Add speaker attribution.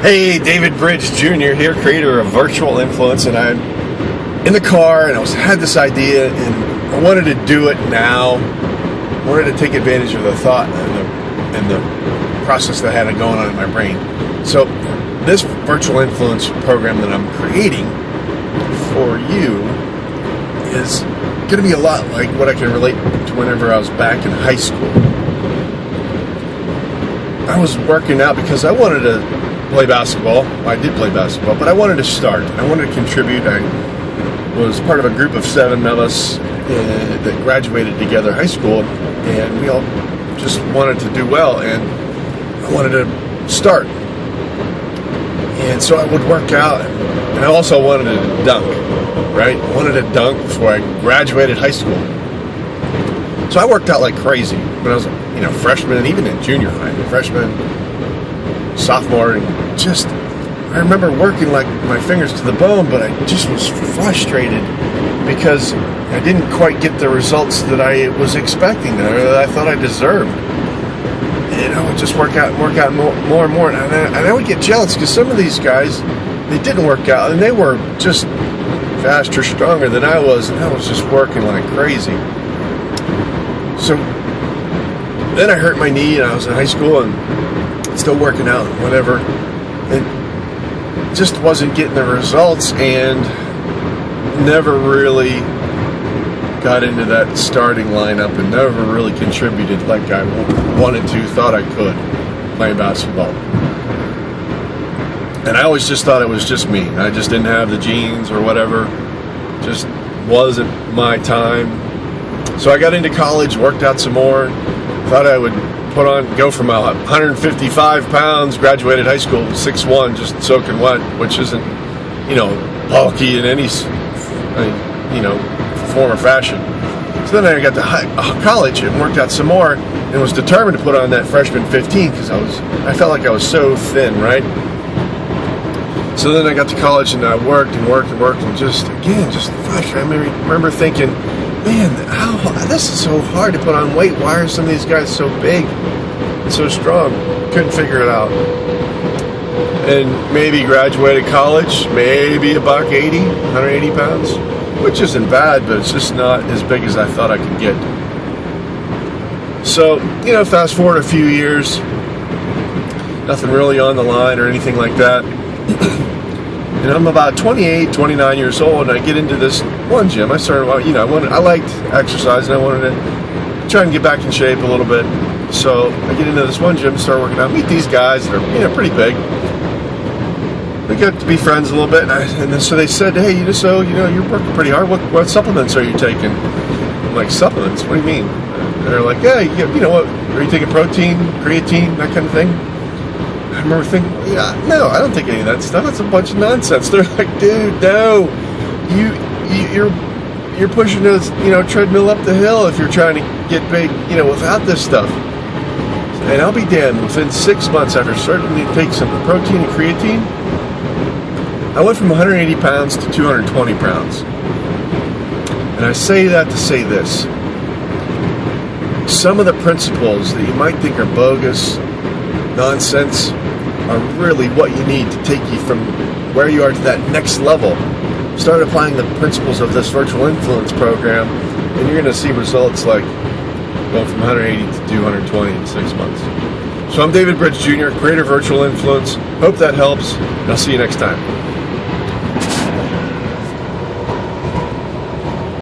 Speaker 1: Hey, David Bridge Jr. here, creator of Virtual Influence, and I'm in the car and had this idea and I wanted to do it now. I wanted to take advantage of the thought and the process that I had going on in my brain. So this Virtual Influence program that I'm creating for you is going to be a lot like what I can relate to whenever I was back in high school. I was working out because I wanted to play basketball. Well, I did play basketball, but I wanted to start. I wanted to contribute. I was part of a group of 7 of us that graduated together high school, and we all just wanted to do well, and I wanted to start. And so I would work out, and I also wanted to dunk, right? I wanted to dunk before I graduated high school. So I worked out like crazy when I was, freshman, and even in junior high, freshman, sophomore, and I remember working like my fingers to the bone, but I just was frustrated because I didn't quite get the results that I was expecting, or that I thought I deserved. And I would just work out more and more, and I would get jealous because some of these guys, they didn't work out, and they were just faster, stronger than I was, and I was just working like crazy. So then I hurt my knee, and I was in high school and still working out, whatever, and just wasn't getting the results, and never really got into that starting lineup, and never really contributed like I wanted to, thought I could, playing basketball. And I always just thought it was just me. I just didn't have the genes or whatever. Just wasn't my time. So I got into college, worked out some more, thought I would go from 155 pounds, graduated high school, 6'1", just soaking wet, which isn't, bulky in any, form or fashion. So then I got to college and worked out some more and was determined to put on that freshman 15 because I felt like I was so thin, right? So then I got to college and I worked and just frustrated. I remember thinking, man, this is so hard to put on weight. Why are some of these guys so big and so strong? Couldn't figure it out. And maybe graduated college, maybe $180, 180 pounds, which isn't bad, but it's just not as big as I thought I could get. So, fast forward a few years, nothing really on the line or anything like that. And I'm about 28, 29 years old, and I get into this one gym. I started, I liked exercise, and I wanted to try and get back in shape a little bit. So I get into this one gym, start working out, meet these guys that are, pretty big. We got to be friends a little bit, and so they said, hey, you're working pretty hard. What supplements are you taking? I'm like, supplements? What do you mean? And they're like, yeah, what? Are you taking protein, creatine, that kind of thing? I remember thinking, no, I don't take any of that stuff. That's a bunch of nonsense. They're like, dude, no, you're pushing this, treadmill up the hill if you're trying to get big, without this stuff. And I'll be damned. Within 6 months after starting to take some protein and creatine, I went from 180 pounds to 220 pounds. And I say that to say this: some of the principles that you might think are bogus, nonsense, are really what you need to take you from where you are to that next level. Start applying the principles of this Virtual Influence program, and you're going to see results like going from 180 to 220 in 6 months. So I'm David Bridge Jr., creator of Virtual Influence. Hope that helps, and I'll see you next time.